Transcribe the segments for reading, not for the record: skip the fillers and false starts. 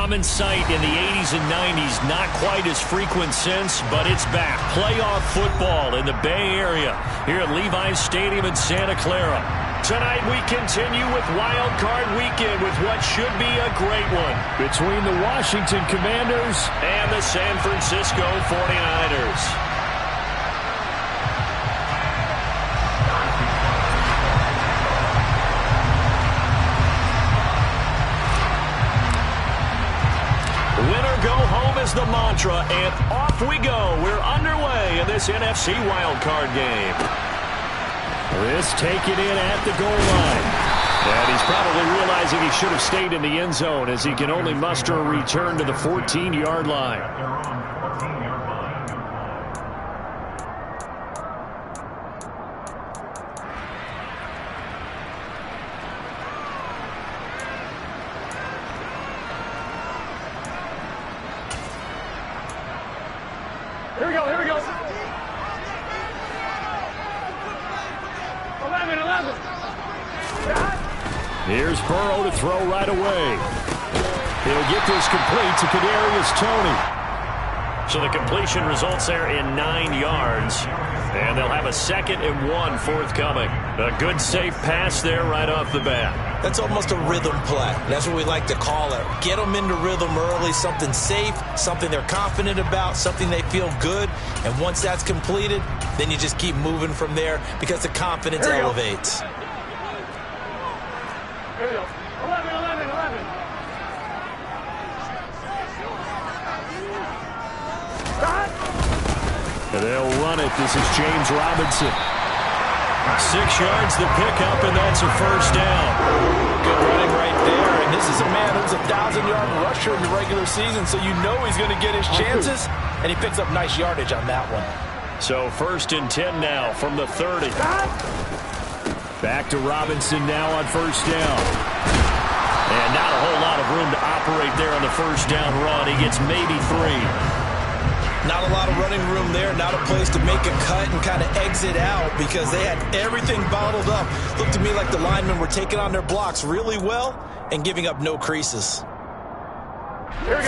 common sight in the 80s and 90s. Not quite as frequent since, but it's back. Playoff football in the Bay Area here at Levi's Stadium in Santa Clara. Tonight we continue with Wild Card Weekend with what should be a great one between the Washington Commanders and the San Francisco 49ers. Is the mantra, and off we go. We're underway in this NFC wildcard game. This taken in at the goal line. And he's probably realizing he should have stayed in the end zone as he can only muster a return to the 14-yard line. Here we go. 11. Here's Burrow to throw right away. He'll get this complete to Kadarius Toney. So the completion results there in 9 yards. And they'll have a 2nd and 1 forthcoming. A good safe pass there right off the bat. That's almost a rhythm play. That's what we like to call it. Get them into rhythm early, something safe, something they're confident about, something they feel good. And once that's completed, then you just keep moving from there because the confidence elevates. Here we go. 11. And they'll run it. This is James Robinson. 6 yards the pickup, and that's a first down. Good running right there. And this is a man who's a 1,000-yard rusher in the regular season, so you know he's going to get his chances, and he picks up nice yardage on that one. So 1st and 10 now from the 30. Back to Robinson now on first down. And not a whole lot of room to operate there on the first down run. He gets maybe 3. Not a lot of running room there, not a place to make a cut and kind of exit out because they had everything bottled up. Looked to me like the linemen were taking on their blocks really well and giving up no creases.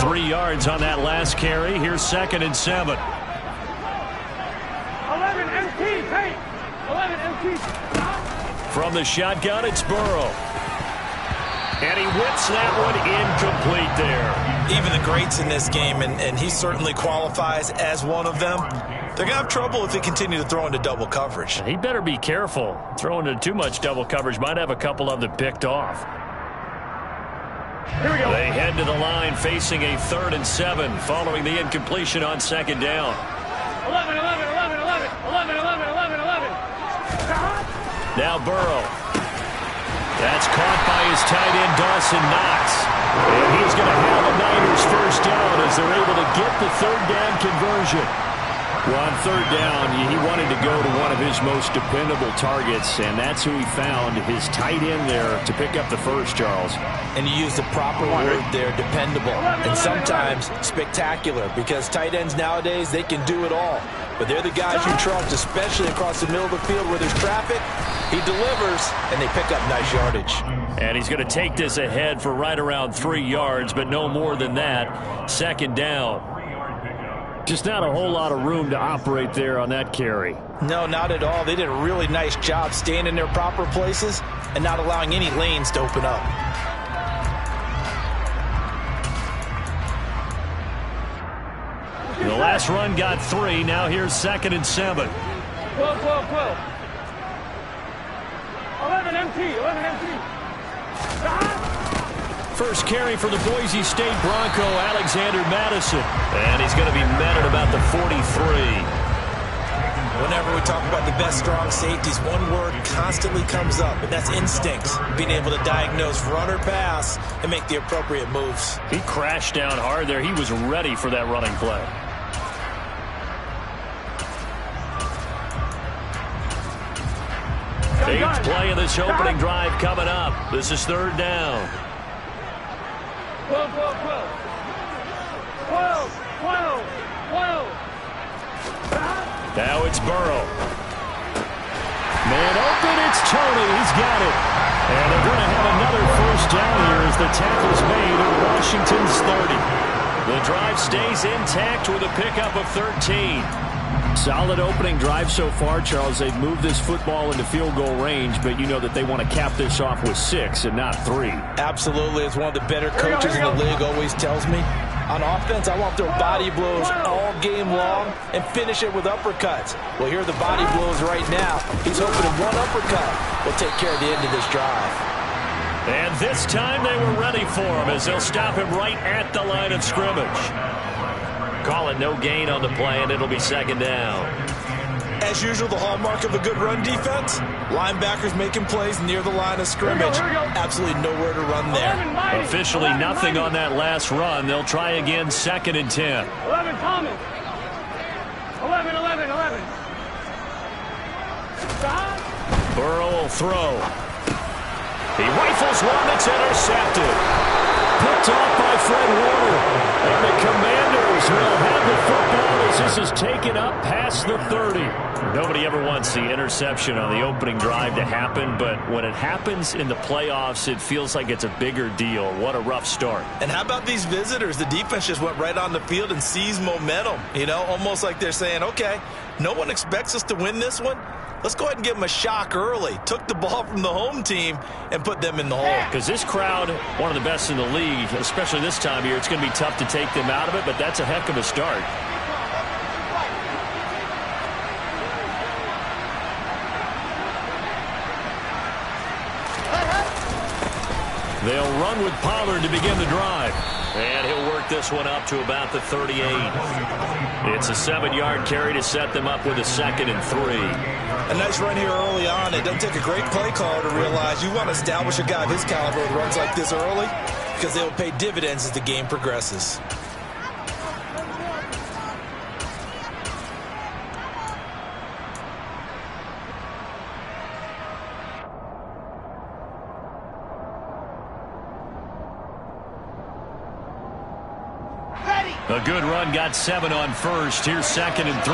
3 yards on that last carry. Here's 2nd and 7. 11 MT, hey! 11 MT. From the shotgun, it's Burrow. And he whips that one incomplete there. Even the greats in this game, and he certainly qualifies as one of them, they're going to have trouble if they continue to throw into double coverage. He better be careful. Throwing into too much double coverage might have a couple of them picked off. Here we go. They head to the line facing a 3rd and 7 following the incompletion on 2nd down. 11. Now Burrow. That's caught by his tight end, Dawson Knox. And he's going to have a Niners first down as they're able to get the 3rd down conversion. Well, on 3rd down, he wanted to go to one of his most dependable targets, and that's who he found, his tight end there, to pick up the first, Charles. And you use the proper word there, dependable, and sometimes spectacular, because tight ends nowadays, they can do it all. But they're the guys you trust, especially across the middle of the field where there's traffic. He delivers, and they pick up nice yardage. And he's going to take this ahead for right around 3 yards, but no more than that. 2nd down. Just not a whole lot of room to operate there on that carry. No, not at all. They did a really nice job staying in their proper places and not allowing any lanes to open up. The last run got 3. Now here's 2nd and 7. 12. 11 MT. First carry for the Boise State Bronco, Alexander Madison. And he's going to be met at about the 43. Whenever we talk about the best strong safeties, one word constantly comes up, and that's instinct. Being able to diagnose run or pass and make the appropriate moves. He crashed down hard there. He was ready for that running play. Eighth play of this opening drive coming up. This is 3rd down. 12. Now it's Burrow. Man open, it's Toney. He's got it. And they're going to have another first down here as the tackle's made at Washington's 30. The drive stays intact with a pickup of 13. Solid opening drive so far, Charles. They've moved this football into field goal range, but you know that they want to cap this off with 6 and not 3. Absolutely. As one of the better coaches in the league always tells me, on offense, I want their body blows all game long and finish it with uppercuts. Well, here are the body blows right now. He's hoping that one uppercut will take care of the end of this drive. And this time they were ready for him as they'll stop him right at the line of scrimmage. Call it no gain on the play, and it'll be second down. As usual, the hallmark of a good run defense, linebackers making plays near the line of scrimmage. Absolutely nowhere to run there. Officially nothing on that last run. They'll try again, 2nd and 10. 11, Thomas. 11. Stop. Burrow will throw. He rifles one that's intercepted. Picked off by Fred Warner. And the Commanders will have the football as this is taken up past the 30. Nobody ever wants the interception on the opening drive to happen, but when it happens in the playoffs, it feels like it's a bigger deal. What a rough start. And how about these visitors? The defense just went right on the field and seized momentum. You know, almost like they're saying, okay, no one expects us to win this one. Let's go ahead and give them a shock early. Took the ball from the home team and put them in the hole. Because this crowd, one of the best in the league, especially this time of year, it's going to be tough to take them out of it, but that's a heck of a start. They'll run with Pollard to begin the drive. And he'll work this one up to about the 38. It's a 7-yard carry to set them up with a 2nd and 3. A nice run here early on. It doesn't take a great play caller to realize you want to establish a guy of his caliber with runs like this early because they will pay dividends as the game progresses. A good run, got 7 on first. Here's 2nd and 3.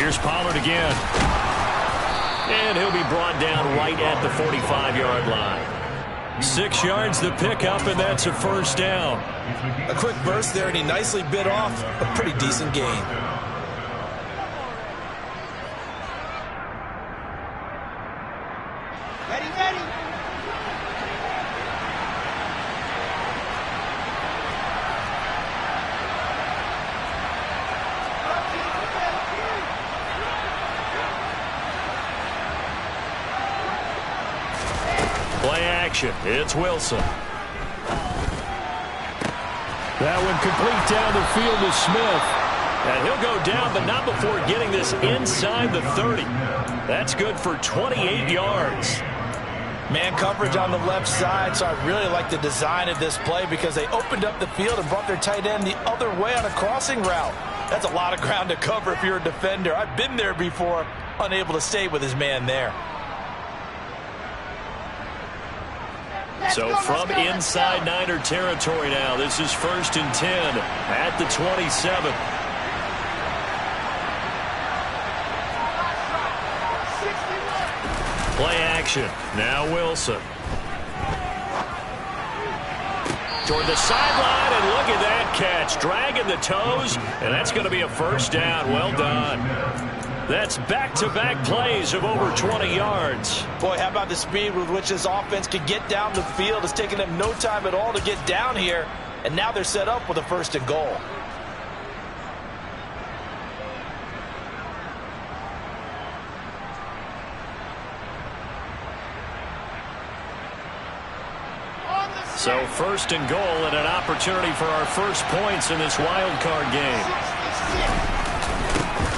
Here's Pollard again. And he'll be brought down right at the 45-yard line. 6 yards the pickup, and that's a first down. A quick burst there, and he nicely bit off a pretty decent gain. Play action. It's Wilson. That one complete down the field to Smith. And he'll go down, but not before getting this inside the 30. That's good for 28 yards. Man coverage on the left side, so I really like the design of this play because they opened up the field and brought their tight end the other way on a crossing route. That's a lot of ground to cover if you're a defender. I've been there before, unable to stay with his man there. So from inside Niner territory now, this is 1st and 10 at the 27. Play action. Now Wilson. Toward the sideline, and look at that catch. Dragging the toes, and that's going to be a first down. Well done. That's back-to-back plays of over 20 yards. Boy, how about the speed with which this offense can get down the field? It's taken them no time at all to get down here, and now they're set up with a 1st and goal. So 1st and goal and an opportunity for our first points in this wild card game.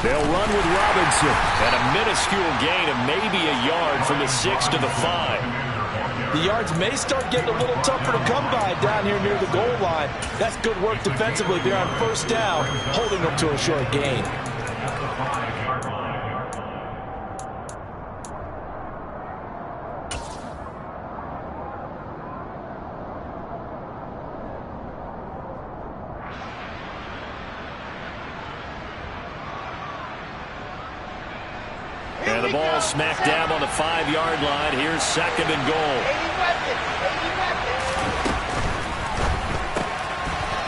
They'll run with Robinson and a minuscule gain of maybe a yard from the 6 to the 5. The yards may start getting a little tougher to come by down here near the goal line. That's good work defensively there on 1st down, holding them to a short gain. ball smack dab on the 5-yard line. Here's 2nd and goal.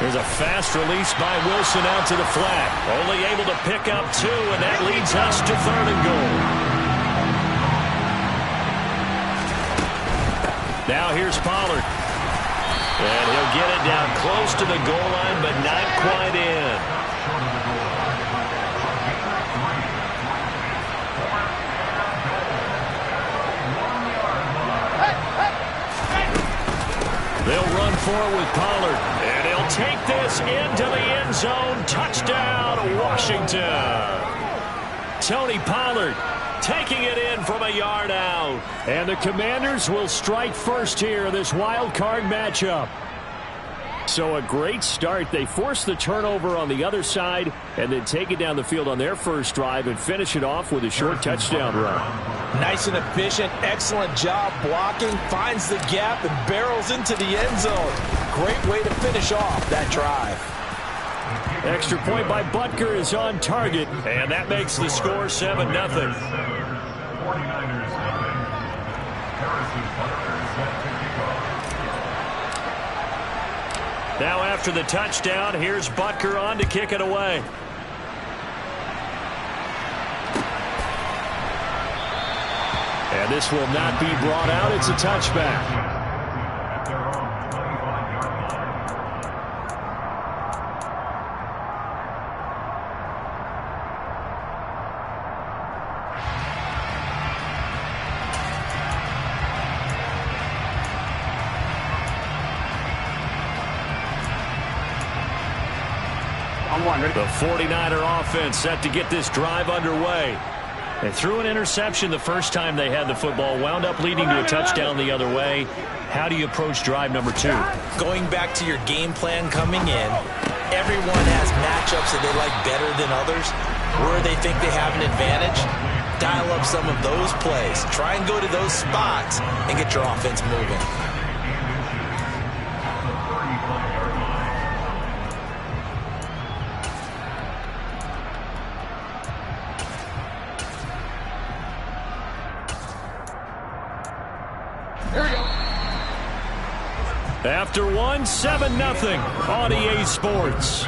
There's a fast release by Wilson out to the flat. Only able to pick up 2, and that leads us to 3rd and goal. Now here's Pollard. And he'll get it down close to the goal line, but not quite in. They'll run forward with Pollard. And he'll take this into the end zone. Touchdown, Washington. Tony Pollard taking it in from a yard out. And the Commanders will strike first here in this wild card matchup. So a great start. They force the turnover on the other side and then take it down the field on their first drive and finish it off with a short touchdown run. Nice and efficient. Excellent job blocking. Finds the gap and barrels into the end zone. Great way to finish off that drive. Extra point by Butker is on target, and that makes the score 7-0. Now after the touchdown, here's Butker on to kick it away. And this will not be brought out. It's a touchback. The 49er offense set to get this drive underway. They threw an interception the first time they had the football, wound up leading to a touchdown the other way. How do you approach drive number 2? Going back to your game plan coming in, everyone has matchups that they like better than others. Where they think they have an advantage, dial up some of those plays. Try and go to those spots and get your offense moving. After one, 7-0 on EA Sports.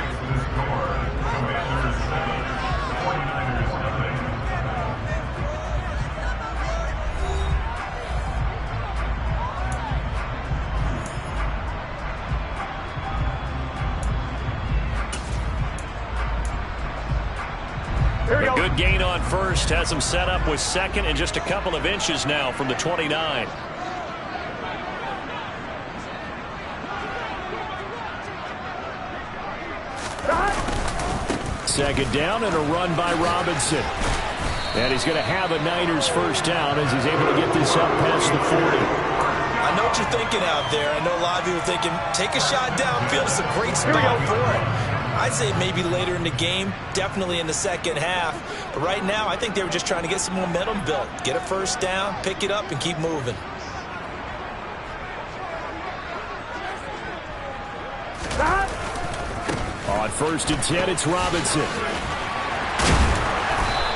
A good gain on first has him set up with 2nd and just a couple of inches now from the 29. Second down and a run by Robinson. And he's going to have a Niners first down as he's able to get this up past the 40. I know what you're thinking out there. I know a lot of you are thinking, take a shot downfield. It's a great spot for it. I'd say maybe later in the game, definitely in the second half. But right now, I think they were just trying to get some momentum built. Get a first down, pick it up, and keep moving. On 1st and 10, it's Robinson.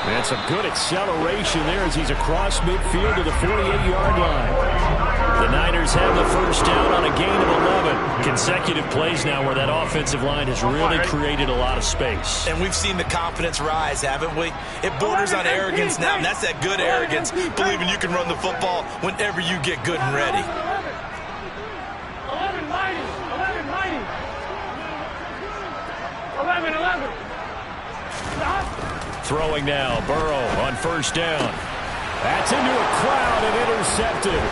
And some good acceleration there as he's across midfield to the 48-yard line. The Niners have the first down on a gain of 11. Consecutive plays now where that offensive line has really created a lot of space. And we've seen the confidence rise, haven't we? It borders on arrogance now, and that's that good arrogance, believing you can run the football whenever you get good and ready. 11. Throwing now, Burrow on first down. That's into a crowd and intercepted.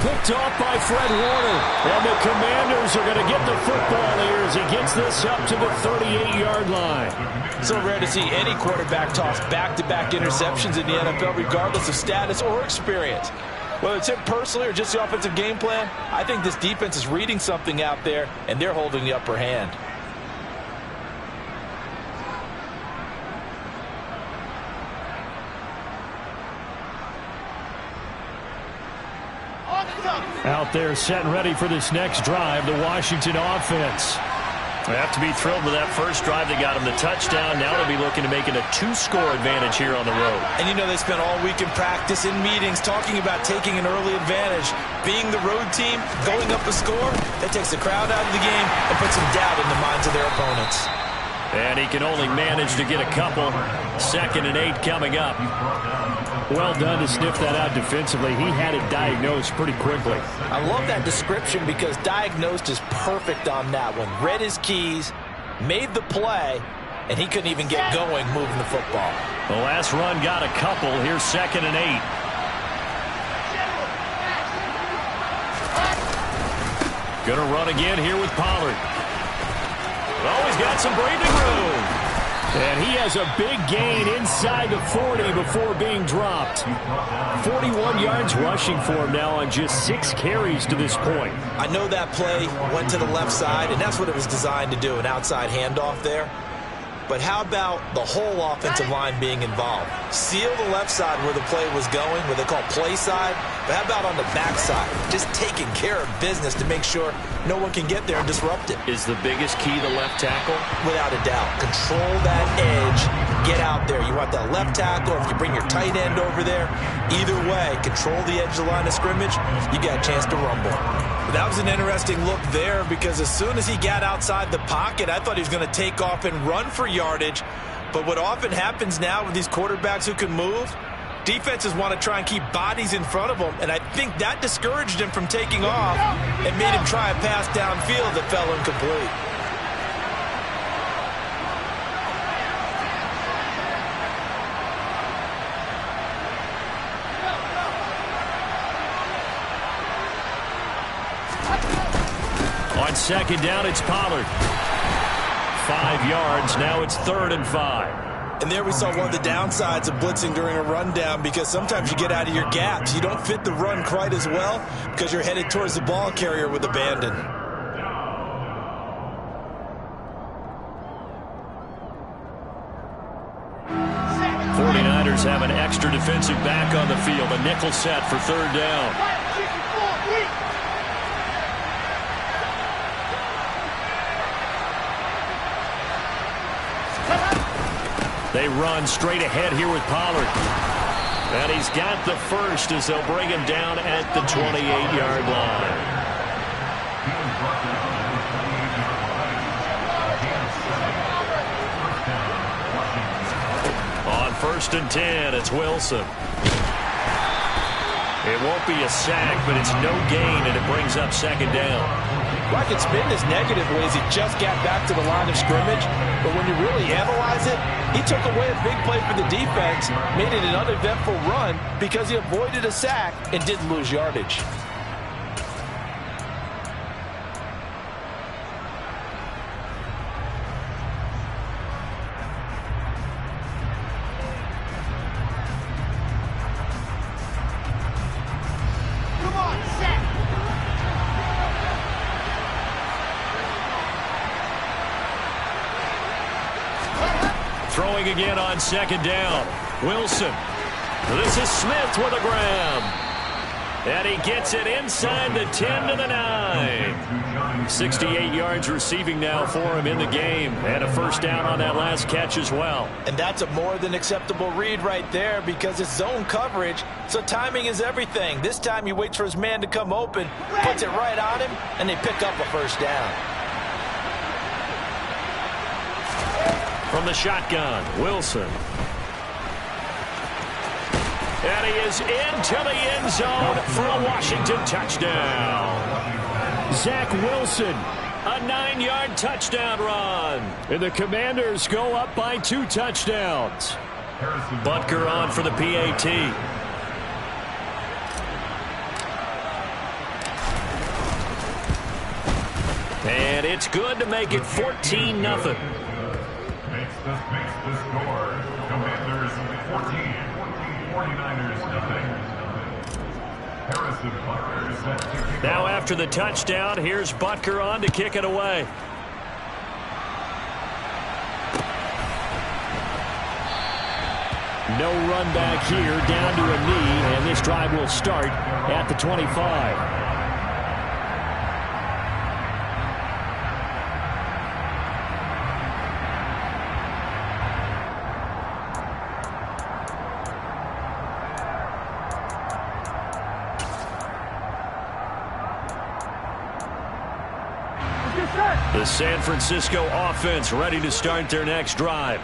Picked off by Fred Warner. And the Commanders are going to get the football here as he gets this up to the 38-yard line. So rare to see any quarterback toss back-to-back interceptions in the NFL, regardless of status or experience. Whether it's him personally or just the offensive game plan, I think this defense is reading something out there, and they're holding the upper hand. Out there set and ready for this next drive, the Washington offense. They have to be thrilled with that first drive. They got him the touchdown. Now they'll be looking to make it a 2-score advantage here on the road. And you know they spent all week in practice, in meetings, talking about taking an early advantage. Being the road team, going up a score, that takes the crowd out of the game and puts some doubt in the minds of their opponents. And he can only manage to get a couple. 2nd and 8 coming up. Well done to sniff that out defensively. He had it diagnosed pretty quickly. I love that description because diagnosed is perfect on that one. Read his keys, made the play, and he couldn't even get going moving the football. The last run got a couple. Here's 2nd and 8. Gonna run again here with Pollard. Oh, he's got some breathing room. And he has a big gain inside the 40 before being dropped. 41 yards rushing for him now on just 6 carries to this point. I know that play went to the left side, and that's what it was designed to do, an outside handoff there. But how about the whole offensive line being involved? Seal the left side where the play was going, what they call play side. But how about on the back side? Just taking care of business to make sure no one can get there and disrupt it. Is the biggest key the left tackle? Without a doubt. Control that edge. Get out there. You want that left tackle, or if you bring your tight end over there, either way, control the edge of the line of scrimmage, you got a chance to rumble. That was an interesting look there because as soon as he got outside the pocket, I thought he was going to take off and run for yardage. But what often happens now with these quarterbacks who can move, defenses want to try and keep bodies in front of them, and I think that discouraged him from taking off and made him try a pass downfield that fell incomplete. On 2nd down, it's Pollard. 5 yards. Now it's 3rd and 5. And there we saw one of the downsides of blitzing during a rundown because sometimes you get out of your gaps. You don't fit the run quite as well because you're headed towards the ball carrier with abandon. '49ers have an extra defensive back on the field. A nickel set for 3rd down. They run straight ahead here with Pollard. And he's got the first as they'll bring him down at the 28-yard line. On 1st and 10, it's Wilson. It won't be a sack, but it's no gain, and it brings up 2nd down. Well, I could spin this negatively as he just got back to the line of scrimmage, but when you really analyze it, he took away a big play for the defense, made it an uneventful run because he avoided a sack and didn't lose yardage. Throwing again on 2nd down. Wilson. This is Smith with a grab. And he gets it inside the 10 to the 9. 68 yards receiving now for him in the game. And a 1st down on that last catch as well. And that's a more than acceptable read right there because it's zone coverage, so timing is everything. This time he waits for his man to come open, puts it right on him, and they pick up a 1st down. From the shotgun, Wilson. And he is into the end zone for a Washington touchdown. Zach Wilson, a 9-yard touchdown run. And the Commanders go up by 2 touchdowns. Butker on for the PAT. And it's good to make it 14-0. Makes the score. Commanders 14, 49ers nothing. Harrison Butker set to kick Now off. after the touchdown, here's Butker on to kick it away. No run back here, down to a knee, and this drive will start at the 25. The San Francisco offense ready to start their next drive.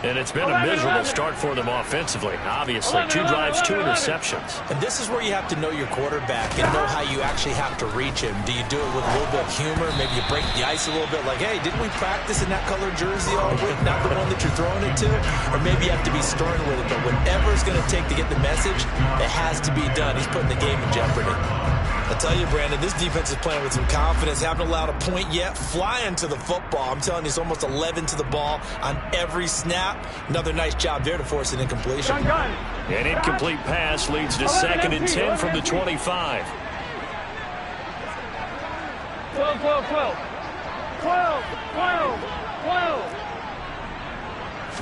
And it's been a miserable start for them offensively. Obviously, 2 drives, 2 interceptions. And this is where you have to know your quarterback and know how you actually have to reach him. Do you do it with a little bit of humor? Maybe you break the ice a little bit like, hey, didn't we practice in that colored jersey all week? Not the one that you're throwing it to? Or maybe you have to be stern with it. But whatever it's going to take to get the message, it has to be done. He's putting the game in jeopardy. I tell you, Brandon, this defense is playing with some confidence. Haven't allowed a point yet. Flying to the football. I'm telling you, it's almost 11 to the ball on every snap. Another nice job there to force an incompletion. An incomplete pass leads to 2nd and 10 from the 25. 12, 12, 12. 12, 12,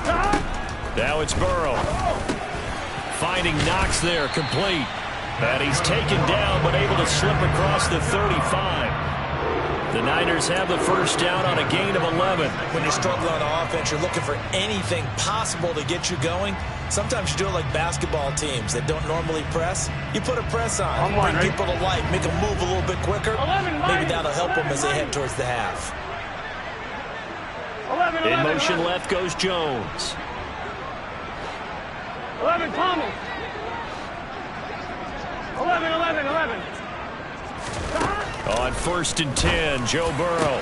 12. Now it's Burrow. Finding Knox there, complete. And he's taken down, but able to slip across the 35. The Niners have the first down on a gain of 11. When you're struggling on offense, you're looking for anything possible to get you going. Sometimes you do it like basketball teams that don't normally press. You put a press on, bring people to life, make them move a little bit quicker. Maybe that'll help them as they head towards the half. In motion left goes Jones. 11, Thomas. 11, 11, 11. On 1st and 10, Joe Burrow.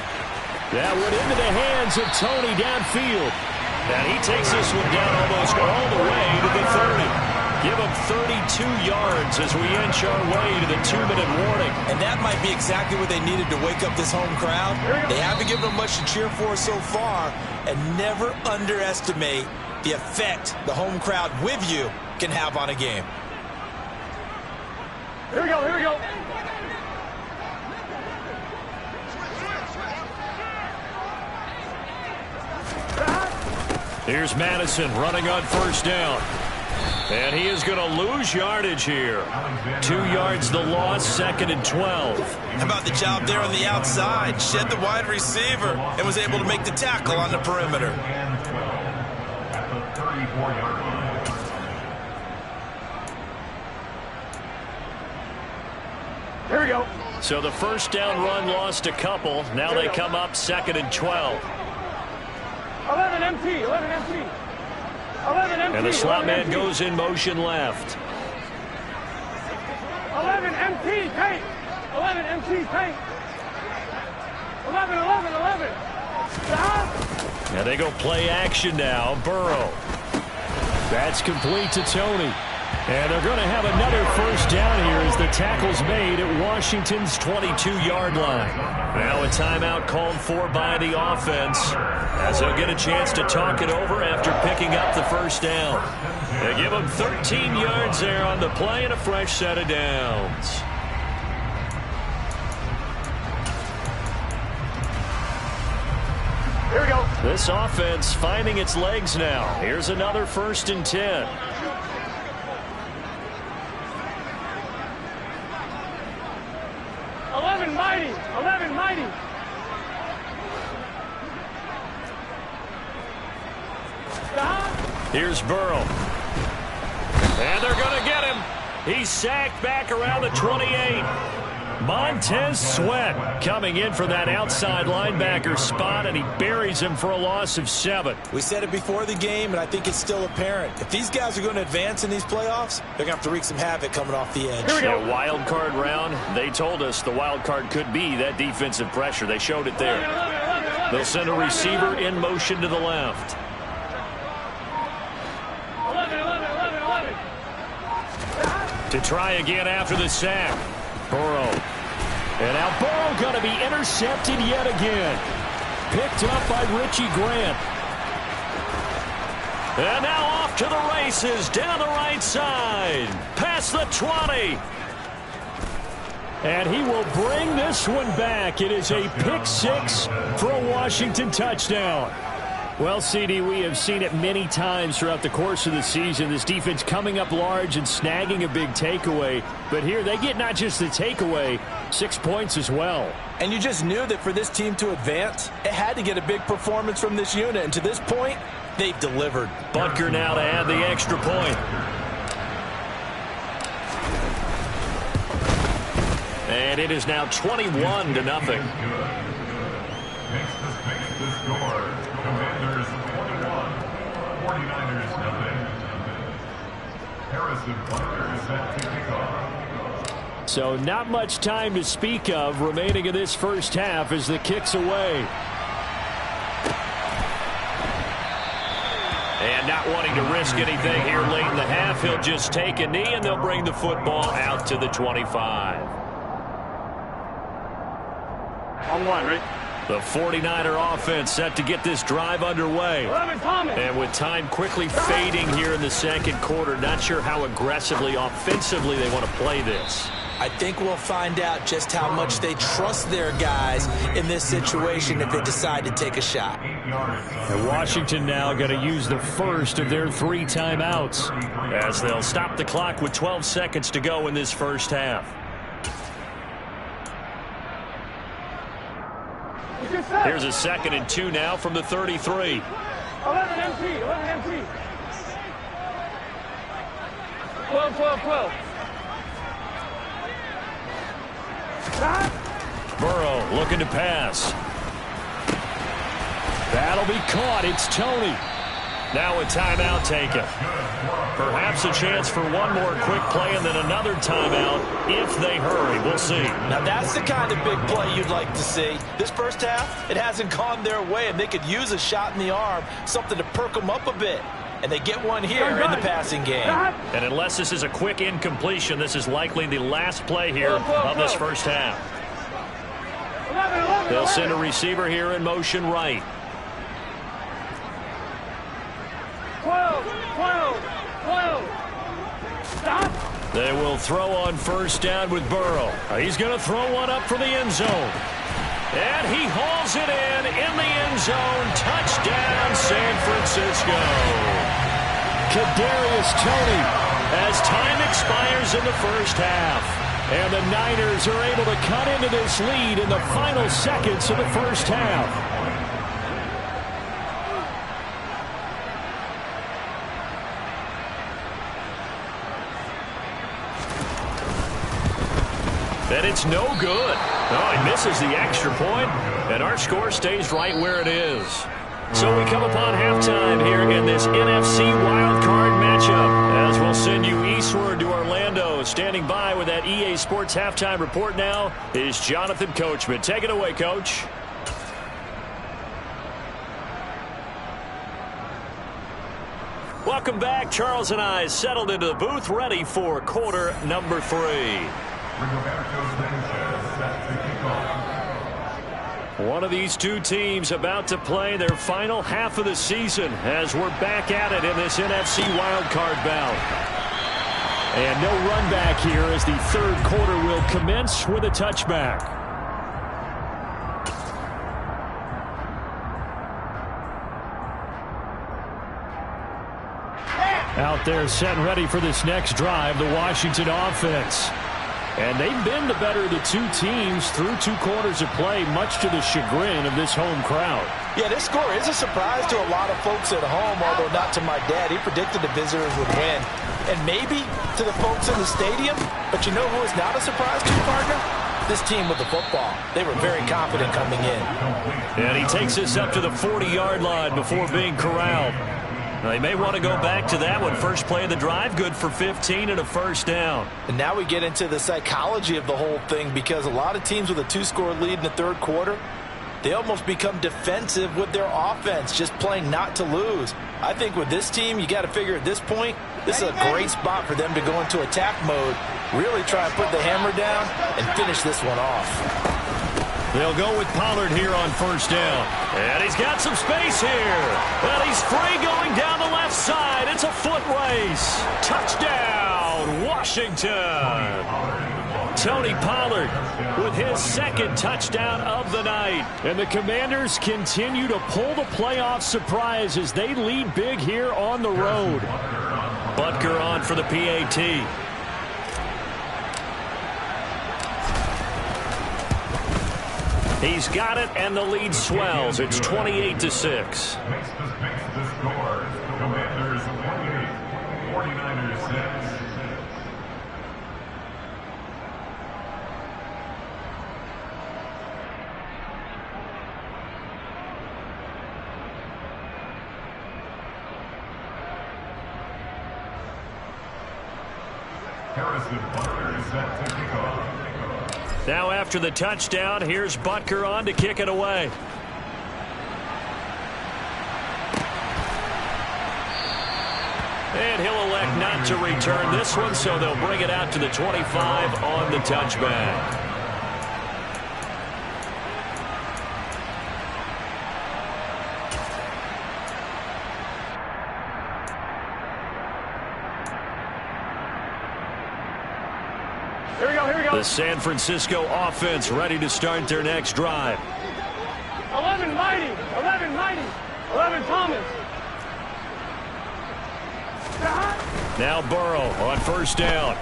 That went into the hands of Tony downfield. And he takes this one down almost all the way to the 30. Give him 32 yards as we inch our way to the 2-minute warning. And that might be exactly what they needed to wake up this home crowd. They haven't given them much to cheer for so far. And never underestimate the effect the home crowd with you can have on a game. Here we go, here we go. Here's Madison running on 1st down. And he is going to lose yardage here. 2 yards the loss, 2nd and 12. How about the job there on the outside? Shed the wide receiver and was able to make the tackle on the perimeter. At the 34-yard line. Here we go. So the first down run lost a couple. Now they come up 2nd and 12. 11 MT, 11 MT. 11 MT. And the slot man goes in motion left. 11 MT, tank. 11 MT, tank. 11, 11, 11. Stop. Now they go play action now. Burrow. That's complete to Tony. And they're going to have another first down here as the tackle's made at Washington's 22-yard line. Now a timeout called for by the offense as they'll get a chance to talk it over after picking up the first down. They give them 13 yards there on the play and a fresh set of downs. Here we go. This offense finding its legs now. Here's another 1st and 10. 11 mighty, 11 mighty. Stop. Here's Burrow. And they're going to get him. He's sacked back around the 28. Montez Sweat coming in for that outside linebacker spot, and he buries him for a loss of 7. We said it before the game, and I think it's still apparent. If these guys are going to advance in these playoffs, they're going to have to wreak some havoc coming off the edge. Yeah, wild card round. They told us the wild card could be that defensive pressure. They showed it there. They'll send a receiver in motion to the left. 11, 11, 11, 11. To try again after the sack. Burrow. And now Burrow going to be intercepted yet again. Picked up by Richie Grant. And now off to the races down the right side. Past the 20. And he will bring this one back. It is a pick 6 for a Washington touchdown. Well, CD, we have seen it many times throughout the course of the season. This defense coming up large and snagging a big takeaway. But here they get not just the takeaway, 6 points as well. And you just knew that for this team to advance, it had to get a big performance from this unit. And to this point, they've delivered. Butker now to add the extra point. And it is now 21-0. makes the score. Commanders 21, 49ers nothing. Harrison Butker set to kick off. So not much time to speak of remaining in this first half as the kick's away. And not wanting to risk anything here late in the half, he'll just take a knee and they'll bring the football out to the 25. On one, right? The 49er offense set to get this drive underway. 11, Thomas. And with time quickly fading here in the second quarter, not sure how aggressively, offensively they want to play this. I think we'll find out just how much they trust their guys in this situation if they decide to take a shot. And Washington now going to use the first of their 3 timeouts as they'll stop the clock with 12 seconds to go in this first half. Here's a 2nd and 2 now from the 33. 11 MT, 11 MT. 12, 12, 12. Burrow looking to pass. That'll be caught. It's Tony. Now a timeout taken. Perhaps a chance for one more quick play and then another timeout if they hurry. We'll see. Now that's the kind of big play you'd like to see. This first half, it hasn't gone their way, and they could use a shot in the arm, something to perk them up a bit. And they get one here in the passing game. And unless this is a quick incompletion, this is likely the last play here of this first half. 11, They'll send a receiver here in motion right. 12, 12, 12. Stop. They will throw on first down with Burrow. He's going to throw one up for the end zone. And he hauls it in the end zone. Touchdown, San Francisco. Kadarius Toney as time expires in the first half. And the Niners are able to cut into this lead in the final seconds of the first half. And it's no good. Oh, he misses the extra point, and our score stays right where it is. So we come upon halftime here in this NFC wildcard matchup as we'll send you eastward to Orlando. Standing by with that EA Sports halftime report now is Jonathan Coachman. Take it away, Coach. Welcome back. Charles and I settled into the booth ready for quarter number 3. One of these two teams about to play their final half of the season as we're back at it in this NFC wildcard bout. And no run back here as the third quarter will commence with a touchback. Out there set and ready for this next drive, the Washington offense. And they've been the better of the two teams through 2 quarters of play, much to the chagrin of this home crowd. Yeah, this score is a surprise to a lot of folks at home, although not to my dad. He predicted the visitors would win. And maybe to the folks in the stadium. But you know who is not a surprise to, partner? This team with the football. They were very confident coming in. And he takes this up to the 40-yard line before being corralled. They may want to go back to that one. First play of the drive, good for 15 and a first down. And now we get into the psychology of the whole thing, because a lot of teams with a 2-score lead in the third quarter, they almost become defensive with their offense, just playing not to lose. I think with this team, you got to figure at this point, this is a great spot for them to go into attack mode, really try and put the hammer down and finish this one off. They'll go with Pollard here on first down. And he's got some space here. And he's free going down the left side. It's a foot race. Touchdown, Washington. Tony Pollard with his second touchdown of the night. And the Commanders continue to pull the playoff surprise as they lead big here on the road. Butker on for the PAT. He's got it, and the lead swells. It's 28-6. Makes the score. Commanders 28, 49ers 6. set to kick off. Now after the touchdown, here's Butker on to kick it away. And he'll elect not to return this one, so they'll bring it out to the 25 on the touchback. Here we go, here we go. The San Francisco offense ready to start their next drive. 11 Mighty, 11 Mighty, 11 Thomas. Now Burrow on first down.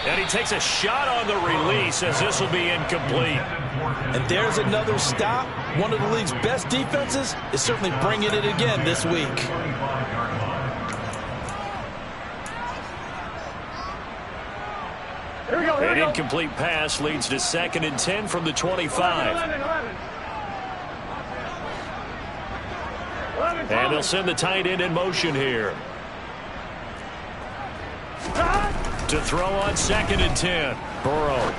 And he takes a shot on the release as this will be incomplete. And there's another stop. One of the league's best defenses is certainly bringing it again this week. Here we go, here we An go. incomplete pass leads to 2nd and 10 from the 25. 11 And they'll send the tight end in motion here. To throw on 2nd and 10. Burrow.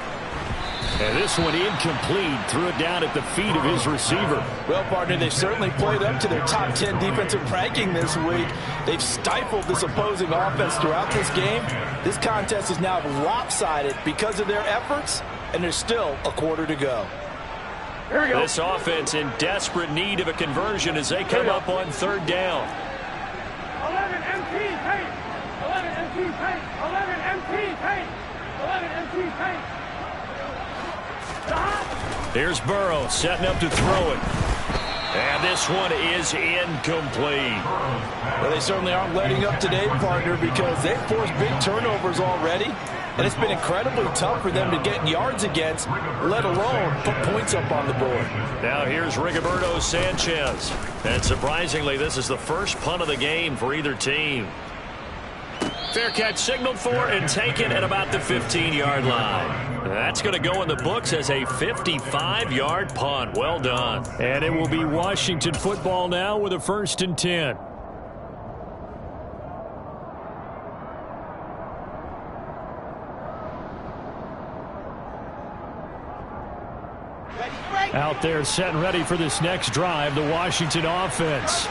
And this one incomplete. Threw it down at the feet of his receiver. Well, partner, they've certainly played up to their top 10 defensive ranking this week. They've stifled this opposing offense throughout this game. This contest is now lopsided because of their efforts, and there's still a quarter to go. Here we go. This offense in desperate need of a conversion as they come up on 3rd down. 11 MT paint. 11 MT paint. 11 MT paint. 11 MT paint. Here's Burrow setting up to throw it. And this one is incomplete. Well, they certainly aren't letting up today, partner, because they've forced big turnovers already. And it's been incredibly tough for them to get yards against, let alone put points up on the board. Now here's Rigoberto Sanchez. And surprisingly, this is the first punt of the game for either team. Fair catch signaled for and taken at about the 15-yard line. That's going to go in the books as a 55-yard punt. Well done. And it will be Washington football now with a 1st and 10. Out there set and ready for this next drive, the Washington offense.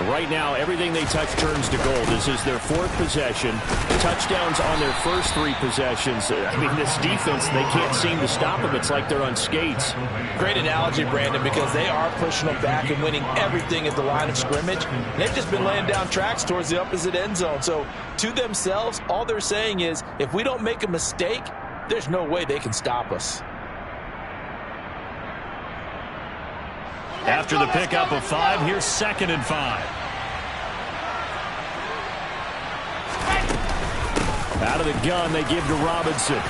Right now, everything they touch turns to gold. This is their 4th possession. Touchdowns on their first 3 possessions. I mean, this defense, they can't seem to stop them. It's like they're on skates. Great analogy, Brandon, because they are pushing them back and winning everything at the line of scrimmage. They've just been laying down tracks towards the opposite end zone. So, to themselves, all they're saying is, if we don't make a mistake, there's no way they can stop us. After the pickup of 5, here's 2nd and 5. Out of the gun, they give to Robinson.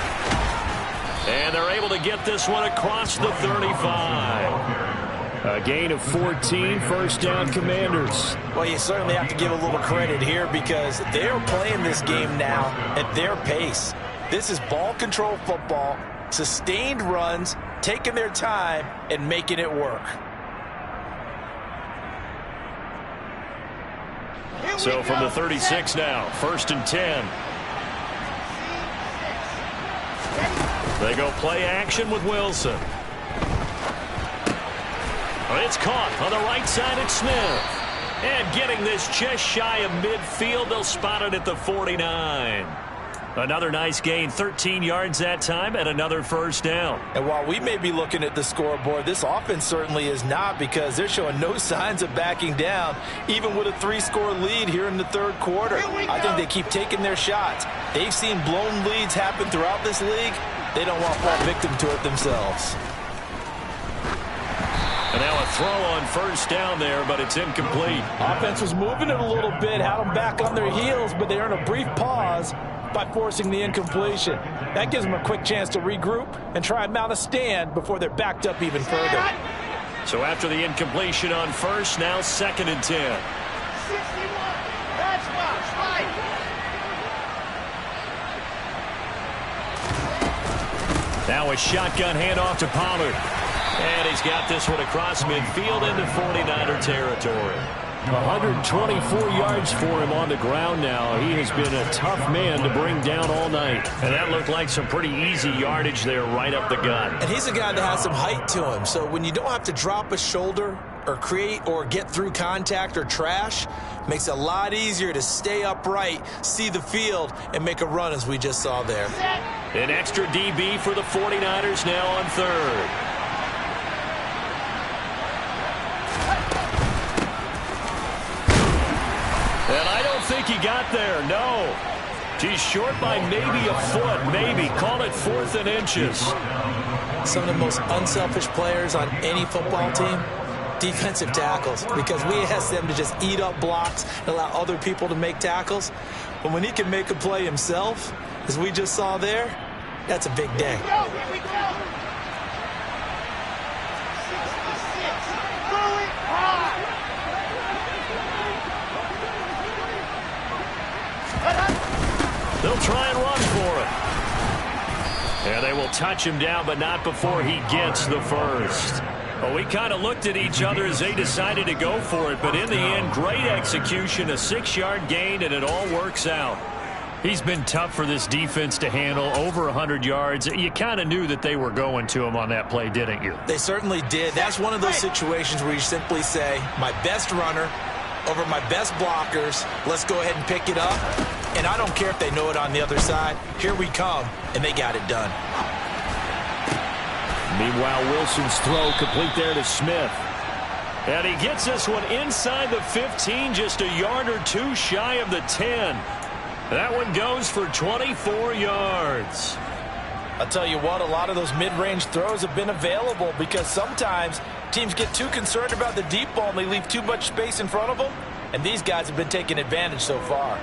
And they're able to get this one across the 35. A gain of 14, 1st down Commanders. Well, you certainly have to give a little credit here because they're playing this game now at their pace. This is ball control football, sustained runs, taking their time, and making it work. So from the 36 now, 1st and 10. They go play action with Wilson. It's caught on the right side at Smith. And getting this just shy of midfield, they'll spot it at the 49. Another nice gain, 13 yards that time, and another 1st down. And while we may be looking at the scoreboard, this offense certainly is not because they're showing no signs of backing down, even with a 3-score lead here in the 3rd quarter. I think they keep taking their shots. They've seen blown leads happen throughout this league. They don't want to fall victim to it themselves. And now a throw on 1st down there, but it's incomplete. Offense was moving it a little bit, had them back on their heels, but they earned a brief pause by forcing the incompletion. That gives them a quick chance to regroup and try and mount a stand before they're backed up even further. So after the incompletion on 1st, now 2nd and 10. Now a shotgun handoff to Pollard. And he's got this one across midfield into 49er territory. 124 yards for him on the ground now. He has been a tough man to bring down all night. And that looked like some pretty easy yardage there right up the gut. And he's a guy that has some height to him. So when you don't have to drop a shoulder or create or get through contact or trash, makes it a lot easier to stay upright, see the field, and make a run as we just saw there. An extra DB for the 49ers now on third. And I don't think he got there, no. He's short by maybe a foot, maybe. Call it 4th and inches. Some of the most unselfish players on any football team, defensive tackles, because we ask them to just eat up blocks and allow other people to make tackles. But when he can make a play himself, as we just saw there, that's a big day. Here we go. 66. Throw it hard. They'll try and run for it. And they will touch him down, but not before he gets the first. Well, we kind of looked at each other as they decided to go for it, but in the end, great execution, a 6-yard gain, and it all works out. He's been tough for this defense to handle, over 100 yards. You kind of knew that they were going to him on that play, didn't you? They certainly did. That's one of those situations where you simply say, my best runner over my best blockers, let's go ahead and pick it up. And I don't care if they know it on the other side. Here we come, and they got it done. Meanwhile, Wilson's throw complete there to Smith. And he gets this one inside the 15, just a yard or two shy of the 10. That one goes for 24 yards. I'll tell you what, a lot of those mid-range throws have been available because sometimes teams get too concerned about the deep ball and they leave too much space in front of them. And these guys have been taking advantage so far.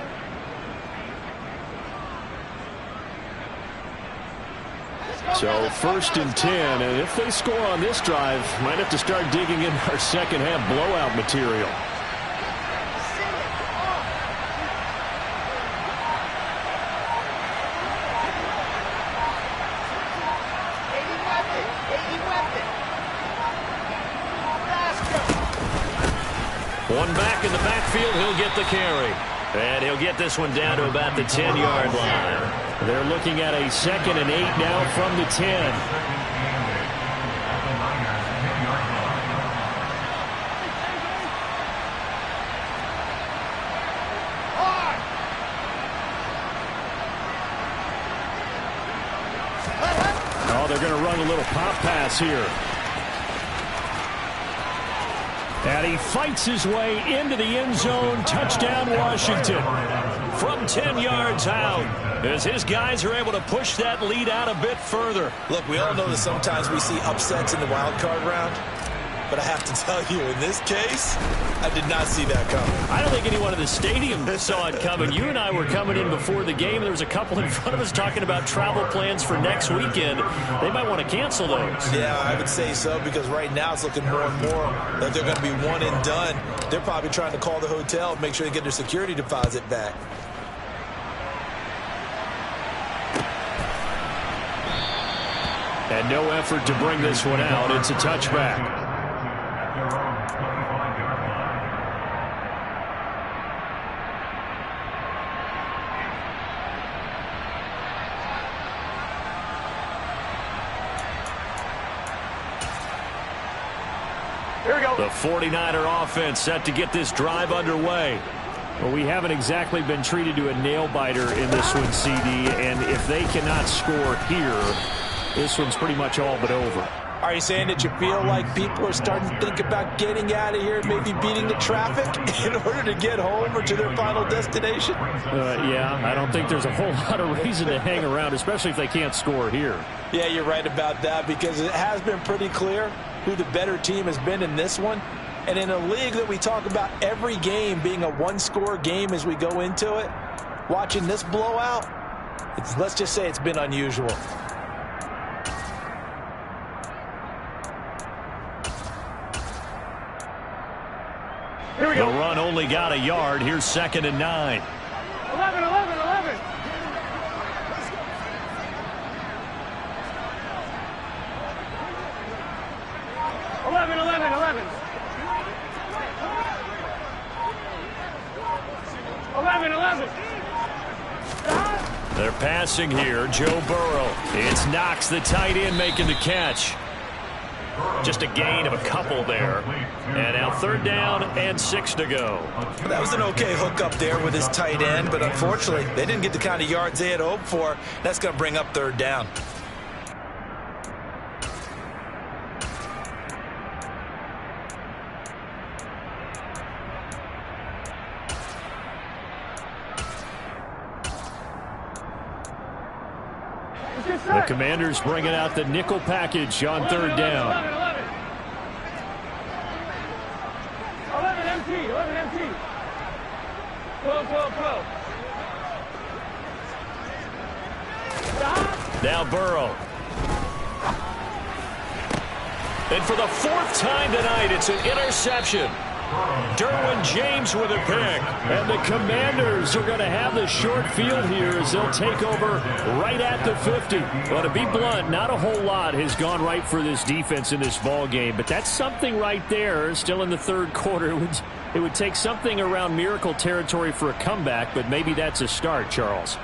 So 1st and 10, and if they score on this drive, might have to start digging in our second half blowout material. One back in the backfield, he'll get the carry. And he'll get this one down to about the 10-yard line. They're looking at a 2nd and 8 now from the 10. Oh, they're going to run a little pop pass here. And he fights his way into the end zone. Touchdown, Washington. From 10 yards out, as his guys are able to push that lead out a bit further. Look, we all know that sometimes we see upsets in the wild card round. But I have to tell you, in this case, I did not see that coming. I don't think anyone in the stadium saw it coming. You and I were coming in before the game. There was a couple in front of us talking about travel plans for next weekend. They might want to cancel those. Yeah, I would say so, because right now it's looking more and more that they're going to be one and done. They're probably trying to call the hotel, make sure they get their security deposit back. And no effort to bring this one out. It's a touchback. Here we go. The 49er offense set to get this drive underway. Well, we haven't exactly been treated to a nail-biter in this one, CD, and if they cannot score here, this one's pretty much all but over. Are you saying that you feel like people are starting to think about getting out of here, maybe beating the traffic in order to get home or to their final destination? Yeah, I don't think there's a whole lot of reason to hang around, especially if they can't score here. Yeah, you're right about that, because it has been pretty clear who the better team has been in this one. And in a league that we talk about every game being a one-score game as we go into it, watching this blowout, let's just say it's been unusual. Here we go. The run only got a yard. Here's 2nd and 9. 11, 11, 11. passing here. Joe Burrow. It's Knox, the tight end, making the catch. Just a gain of a couple there. And now 3rd down and 6 to go. That was an okay hookup there with his tight end, but unfortunately, they didn't get the kind of yards they had hoped for. That's going to bring up 3rd down. The Commanders bringing out the nickel package on 3rd down. 11 MT, 11 MT. 12, 12, 12. Now Burrow. And for the 4th time tonight, it's an interception. Derwin James with a pick. And the Commanders are going to have the short field here as they'll take over right at the 50. Well, to be blunt, not a whole lot has gone right for this defense in this ball game, but that's something right there. Still in the 3rd quarter. It would take something around miracle territory for a comeback, but maybe that's a start, Charles.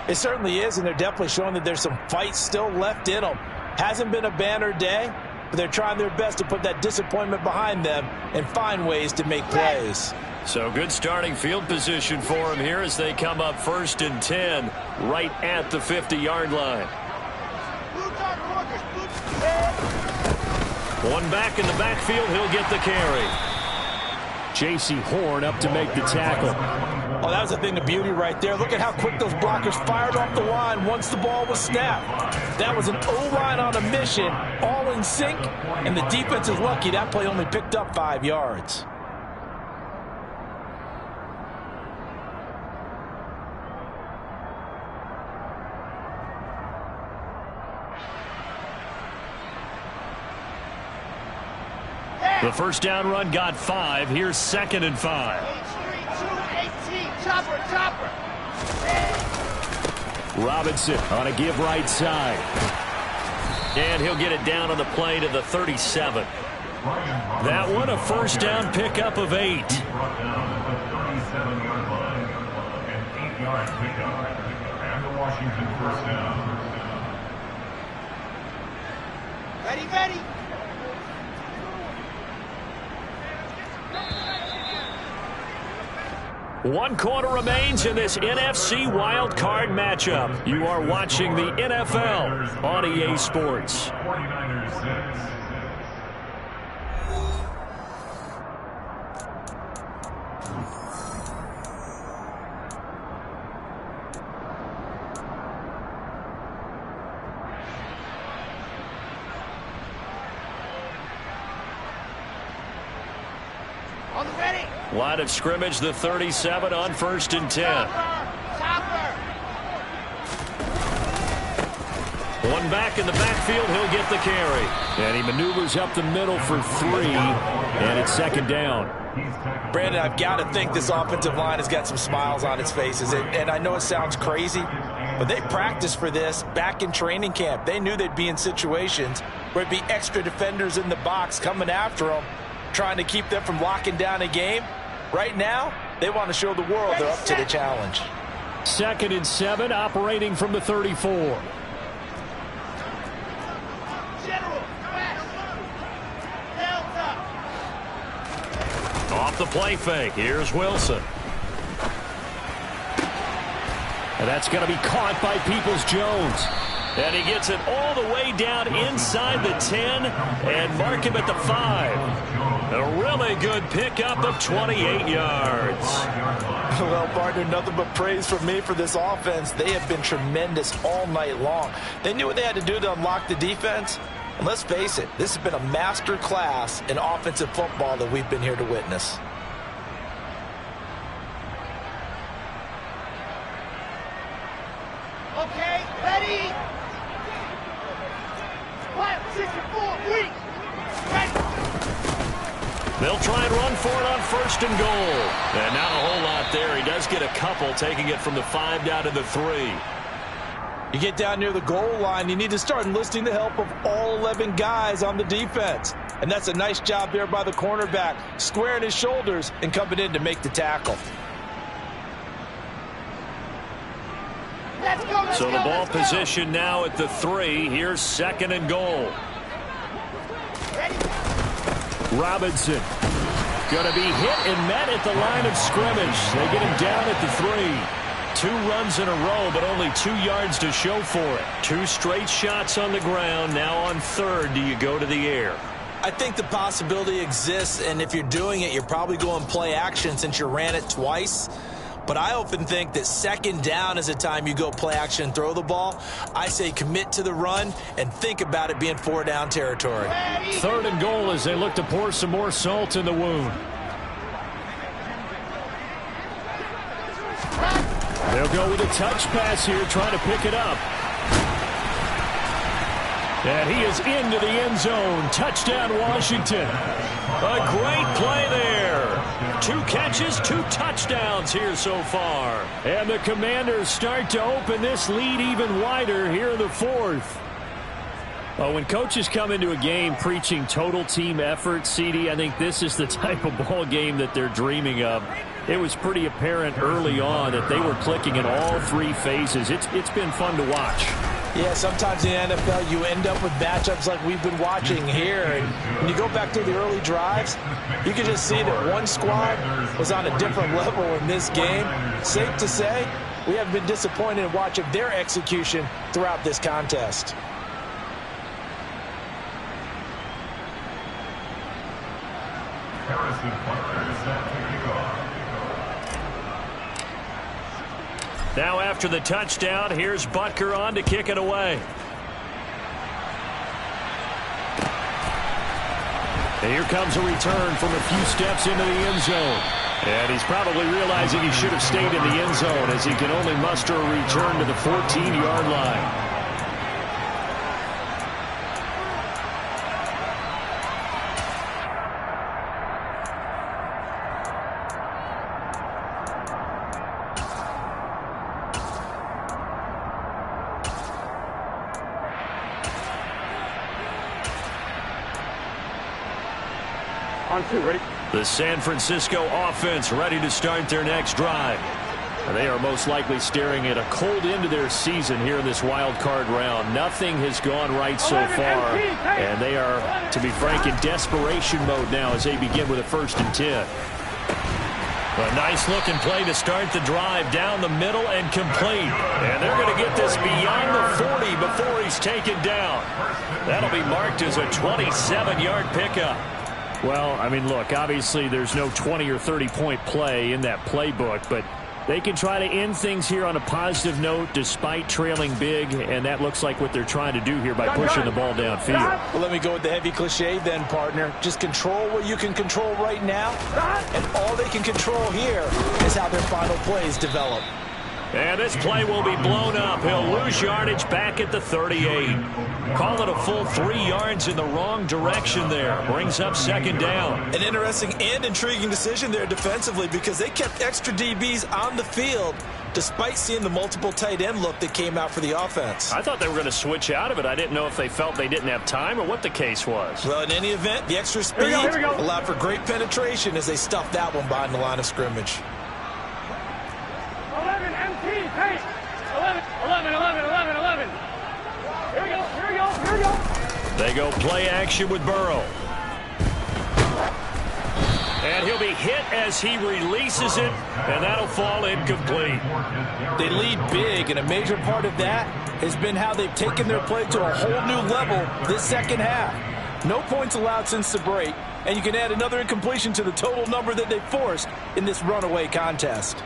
It certainly is, and they're definitely showing that there's some fight still left in them. Hasn't been a banner day, but they're trying their best to put that disappointment behind them and find ways to make plays. So good starting field position for them here as they come up 1st and 10 right at the 50-yard line. One back in the backfield, he'll get the carry. J.C. Horn up to make the tackle. Oh, that was a thing of beauty right there. Look at how quick those blockers fired off the line once the ball was snapped. That was an O-line on a mission, all in sync, and the defense is lucky that play only picked up 5 yards. The 1st down run got 5. Here's 2nd and 5. Robinson on a give right side. And he'll get it down on the play to the 37. That one a 1st down pickup of 8. An 8-yard pickup. And the Washington 1st down. Ready, ready. One quarter remains in this NFC wild card matchup. You are watching the NFL on EA Sports. 49ers 6. On the ready. Line of scrimmage, the 37 on 1st and 10. One back in the backfield, he'll get the carry. And he maneuvers up the middle for 3, and it's 2nd down. Brandon, I've got to think this offensive line has got some smiles on its faces. And I know it sounds crazy, but they practiced for this back in training camp. They knew they'd be in situations where it'd be extra defenders in the box coming after them, trying to keep them from locking down a game. Right now, they want to show the world they're up to the challenge. 2nd and 7, operating from the 34. Off the play fake, here's Wilson. And that's going to be caught by Peoples-Jones. And he gets it all the way down inside the 10 and mark him at the 5. A really good pickup of 28 yards. Well, partner, nothing but praise from me for this offense. They have been tremendous all night long. They knew what they had to do to unlock the defense. And let's face it, this has been a master class in offensive football that we've been here to witness. Okay, ready. 5, 6, 4, weak. Ready. They'll try and run for it on 1st and goal. And not a whole lot there. He does get a couple, taking it from the 5 down to the 3. You get down near the goal line, you need to start enlisting the help of all 11 guys on the defense. And that's a nice job there by the cornerback, squaring his shoulders and coming in to make the tackle. Let's go, So the ball position now at the 3. Here's 2nd and goal. Robinson going to be hit and met at the line of scrimmage. They get him down at the 3. 2 runs in a row, but only 2 yards to show for it. 2 straight shots on the ground. Now on 3rd, do you go to the air? I think the possibility exists, and if you're doing it, you're probably going play action since you ran it twice. But I often think that 2nd down is a time you go play action and throw the ball. I say commit to the run and think about it being 4-down territory. 3rd and goal as they look to pour some more salt in the wound. They'll go with a touch pass here, trying to pick it up. And he is into the end zone. Touchdown, Washington. A great play there. 2 catches, 2 touchdowns here so far. And the Commanders start to open this lead even wider here in the 4th. Well, when coaches come into a game preaching total team effort, CD, I think this is the type of ball game that they're dreaming of. It was pretty apparent early on that they were clicking in all 3 phases. It's been fun to watch. Yeah, sometimes in the NFL you end up with matchups like we've been watching here. And when you go back to the early drives, you can just see that one squad was on a different level in this game. Safe to say, we have been disappointed in watching their execution throughout this contest. Harrison Butker is set to kick off. Now after the touchdown, here's Butker on to kick it away. And here comes a return from a few steps into the end zone. And he's probably realizing he should have stayed in the end zone as he can only muster a return to the 14-yard line. On 2, ready? The San Francisco offense ready to start their next drive. They are most likely staring at a cold end to their season here in this wild card round. Nothing has gone right so far, and they are, to be frank, in desperation mode now as they begin with a 1st and 10. A nice-looking play to start the drive down the middle and complete. And they're going to get this beyond the 40 before he's taken down. That'll be marked as a 27-yard pickup. Well, I mean, look, obviously there's no 20 or 30-point play in that playbook, but they can try to end things here on a positive note despite trailing big, and that looks like what they're trying to do here by pushing the ball downfield. Well, let me go with the heavy cliche then, partner. Just control what you can control right now, and all they can control here is how their final plays develop. And this play will be blown up. He'll lose yardage back at the 38. Call it a full 3 yards in the wrong direction there. Brings up 2nd down. An interesting and intriguing decision there defensively because they kept extra DBs on the field despite seeing the multiple tight end look that came out for the offense. I thought they were going to switch out of it. I didn't know if they felt they didn't have time or what the case was. Well, in any event, the extra speed allowed for great penetration as they stuffed that one behind the line of scrimmage. 11 MT, pace. 11. Here we go. They go play action with Burrow. And he'll be hit as he releases it, and that'll fall incomplete. They lead big, and a major part of that has been how they've taken their play to a whole new level this 2nd half. No points allowed since the break, and you can add another incompletion to the total number that they forced in this runaway contest.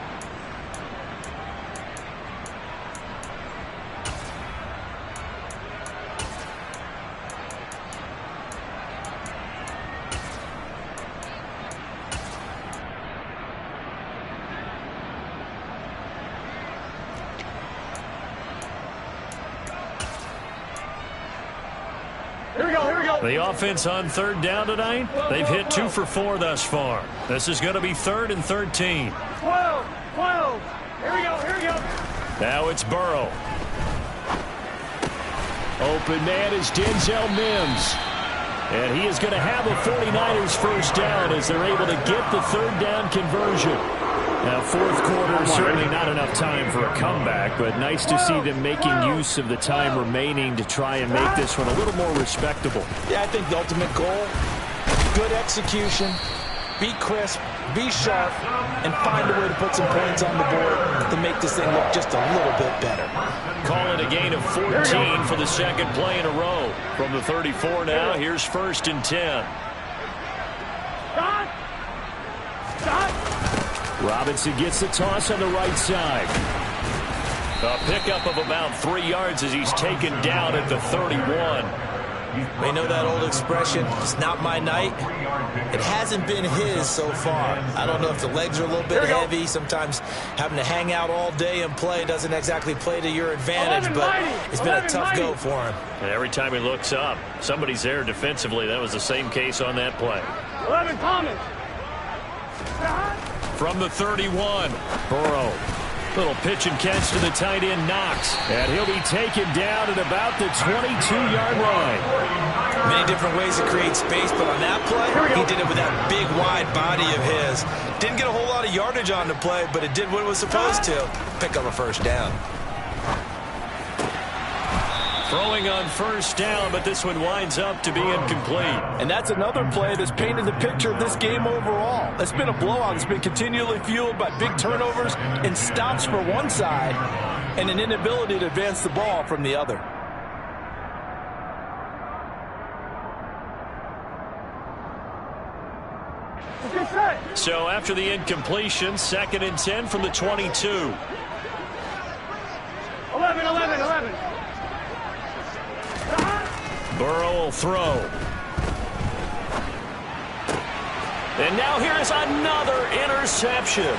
The offense on 3rd down tonight, they've hit 2 for 4 thus far. This is going to be 3rd and 13. 12. Here we go. Now it's Burrow. Open man is Denzel Mims. And he is going to have a 49ers 1st down as they're able to get the 3rd down conversion. Now, fourth quarter, certainly not enough time for a comeback, but nice to see them making use of the time remaining to try and make this one a little more respectable. Yeah, I think the ultimate goal, good execution, be crisp, be sharp, and find a way to put some points on the board to make this thing look just a little bit better. Call it a gain of 14 for the second play in a row. From the 34 now, here's 1st and 10. Robinson gets the toss on the right side. A pickup of about 3 yards as he's taken down at the 31. They know that old expression, it's not my night. It hasn't been his so far. I don't know if the legs are a little bit heavy. Sometimes having to hang out all day and play doesn't exactly play to your advantage, but it's been a tough go for him. And every time he looks up, somebody's there defensively. That was the same case on that play. 11 Thomas. From the 31, Burrow. Little pitch and catch to the tight end, Knox. And he'll be taken down at about the 22-yard line. Many different ways to create space, but on that play, he did it with that big, wide body of his. Didn't get a whole lot of yardage on the play, but it did what it was supposed to. Pick up a first down. Throwing on first down, but this one winds up to be incomplete. And that's another play that's painted the picture of this game overall. It's been a blowout. It's been continually fueled by big turnovers and stops for one side and an inability to advance the ball from the other. So after the incompletion, 2nd and 10 from the 22. 11. Burrow will throw. And now here's another interception.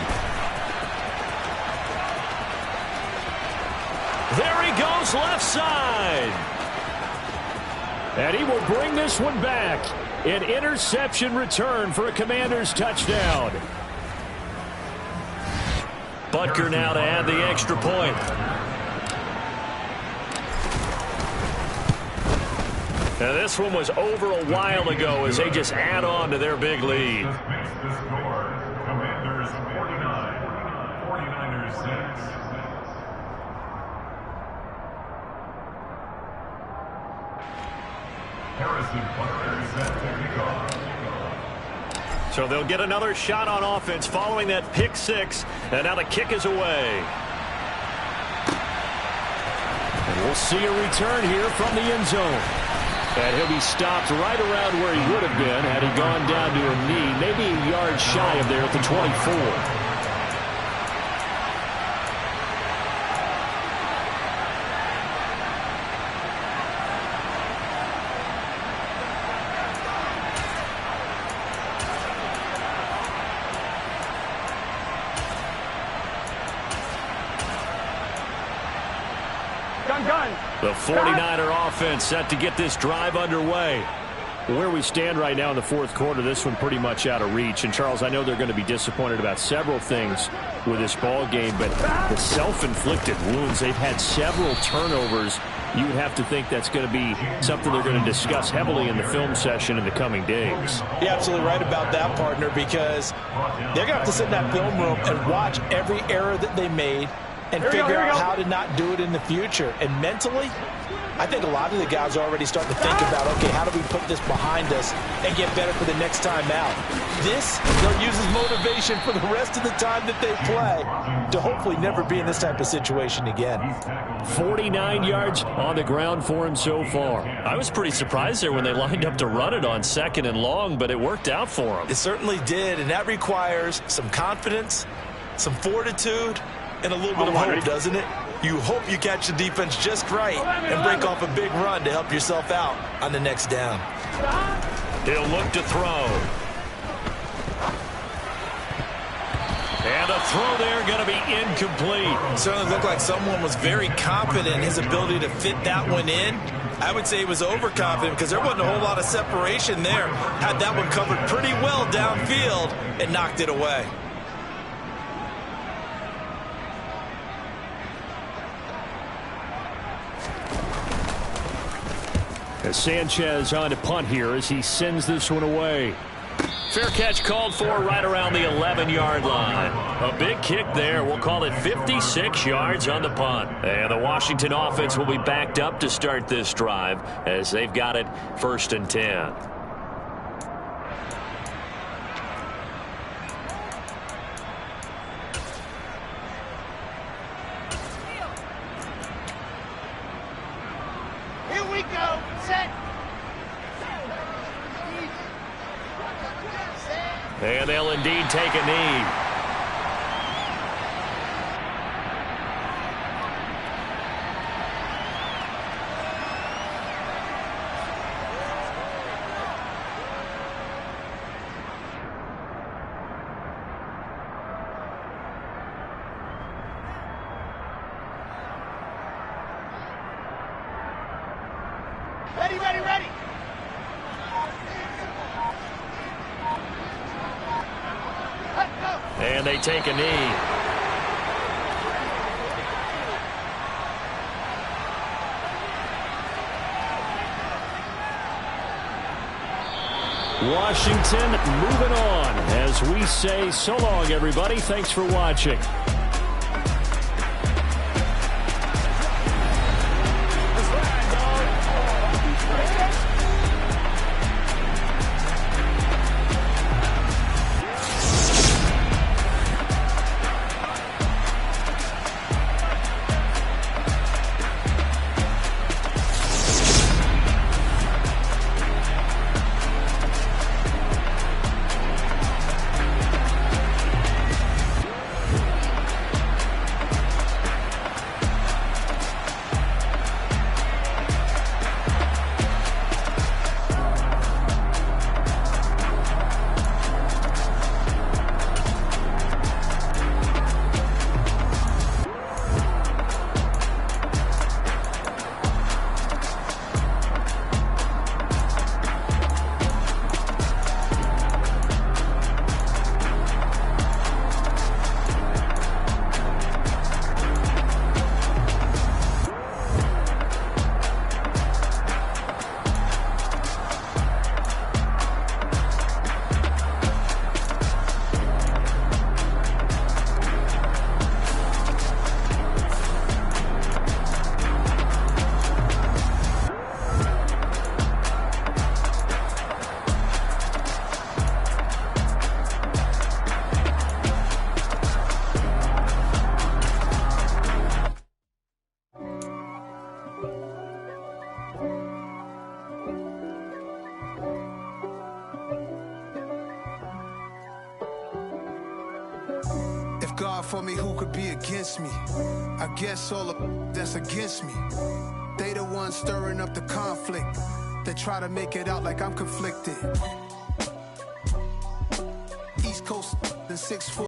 There he goes, left side. And he will bring this one back. An interception return for a Commanders touchdown. Butker now to add the extra point. Now this one was over a while ago as they just add on to their big lead. This makes the score Commanders 49, 49ers 6. Harrison Butker set to kick off. So they'll get another shot on offense following that pick 6. And now the kick is away. And we'll see a return here from the end zone. And he'll be stopped right around where he would have been had he gone down to a knee, maybe a yard shy of there at the 24. The 49er offense set to get this drive underway. Where we stand right now in the fourth quarter, this one pretty much out of reach. And, Charles, I know they're going to be disappointed about several things with this ball game, but the self-inflicted wounds, they've had several turnovers. You would have to think that's going to be something they're going to discuss heavily in the film session in the coming days. You're absolutely right about that, partner, because they're going to have to sit in that film room and watch every error that they made and figure out how to not do it in the future. And mentally, I think a lot of the guys are already starting to think about, okay, how do we put this behind us and get better for the next time out? This, they'll use as motivation for the rest of the time that they play to hopefully never be in this type of situation again. 49 yards on the ground for him so far. I was pretty surprised there when they lined up to run it on 2nd and long, but it worked out for him. It certainly did, and that requires some confidence, some fortitude, and a little bit of hope, doesn't it? You hope you catch the defense just right and break off a big run to help yourself out on the next down. He'll look to throw. And a throw there going to be incomplete. Certainly looked like someone was very confident in his ability to fit that one in. I would say he was overconfident because there wasn't a whole lot of separation there. Had that one covered pretty well downfield and knocked it away. As Sanchez on to punt here as he sends this one away. Fair catch called for right around the 11-yard line. A big kick there. We'll call it 56 yards on the punt. And the Washington offense will be backed up to start this drive as they've got it 1st and 10. And they'll indeed take a knee. Ready, ready, ready. And they take a knee. Washington moving on as we say so long, everybody. Thanks for watching. If God for me, who could be against me? I guess all of that's against me. They the ones stirring up the conflict. They try to make it out like I'm conflicted. East Coast and 6'4".